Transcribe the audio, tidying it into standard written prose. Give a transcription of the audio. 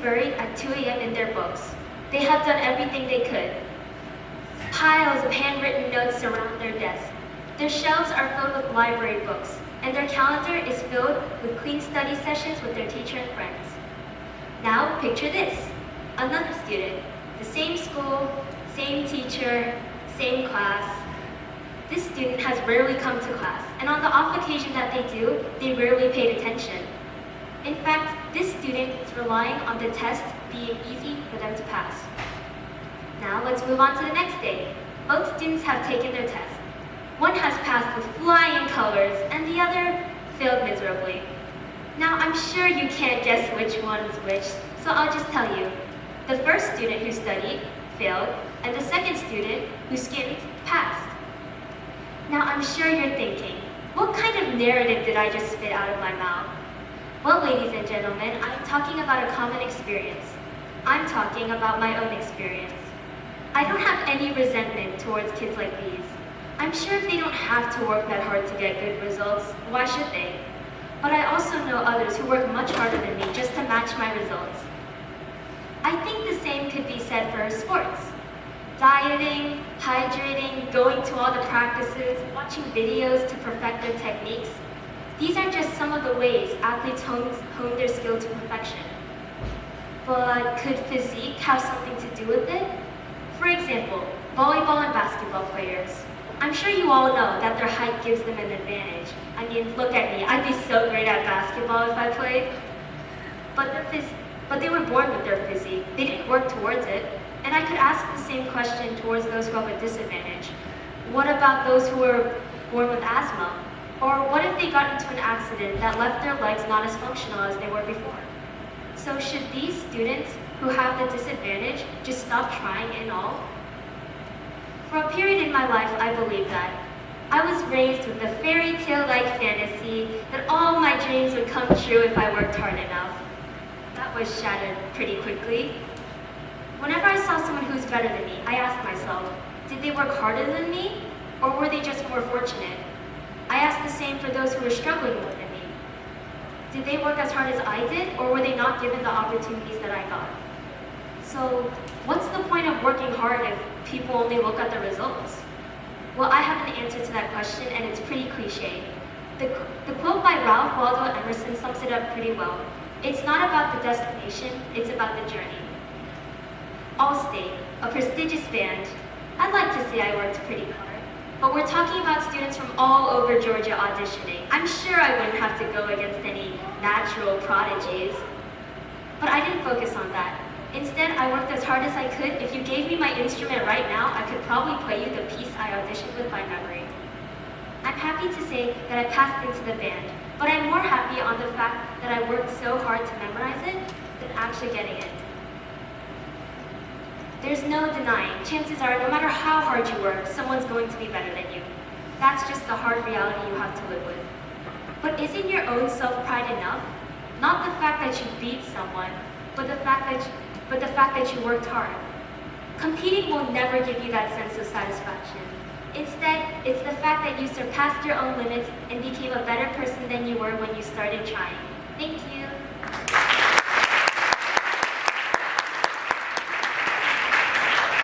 buried at 2 a.m. in their books. They have done everything they could. Piles of handwritten notes surround their desk. Their shelves are filled with library books, and their calendar is filled with clean study sessions with their teacher and friends. Now, picture this. Another student, the same school, same teacher, same class. This student has rarely come to class, and on the off occasion that they do, they rarely paid attention. In fact, this student is relying on the test being easy for them to pass. Now let's move on to the next day. Both students have taken their test. One has passed with flying colors, and the other failed miserably. Now I'm sure you can't guess which one is which, so I'll just tell you. The first student who studied failed, and the second student who skimmed passed. Now I'm sure you're thinking, what kind of narrative did I just spit out of my mouth? Well, ladies and gentlemen, I'm talking about a common experience. I'm talking about my own experience. I don't have any resentment towards kids like these. I'm sure if they don't have to work that hard to get good results, why should they? But I also know others who work much harder than me just to match my results. I think the same could be said for sports. Dieting, hydrating, going to all the practices, watching videos to perfect their techniques. These are just some of the ways athletes hone their skill to perfection. But could physique have something to do with it? For example, volleyball and basketball players. I'm sure you all know that their height gives them an advantage. I mean, look at me, I'd be so great at basketball if I played. But they were born with their physique. They didn't work towards it. And I could ask the same question towards those who have a disadvantage. What about those who were born with asthma? Or what if they got into an accident that left their legs not as functional as they were before? So should these students who have the disadvantage just stop trying and all? For a period in my life, I believed that. I was raised with a fairy tale-like fantasy that all my dreams would come true if I worked hard enough. That was shattered pretty quickly. Whenever I saw someone who was better than me, I asked myself, did they work harder than me, or were they just more fortunate? I asked the same for those who were struggling more than me. Did they work as hard as I did, or were they not given the opportunities that I got? So, what's the point of working hard if people only look at the results? Well, I have an answer to that question, and it's pretty cliche. The quote by Ralph Waldo Emerson sums it up pretty well. It's not about the destination, it's about the journey. Allstate, a prestigious band. I'd like to say I worked pretty hard, but we're talking about students from all over Georgia auditioning. I'm sure I wouldn't have to go against any natural prodigies, but I didn't focus on that. Instead, I worked as hard as I could. If you gave me my instrument right now, I could probably play you the piece I auditioned with by memory. I'm happy to say that I passed into the band, but I'm more happy on the fact that I worked so hard to memorize it than actually getting it. There's no denying, chances are no matter how hard you work, someone's going to be better than you. That's just the hard reality you have to live with. But isn't your own self-pride enough? Not the fact that you beat someone, but the fact that you worked hard. Competing will never give you that sense of satisfaction. Instead, it's the fact that you surpassed your own limits and became a better person than you were when you started trying.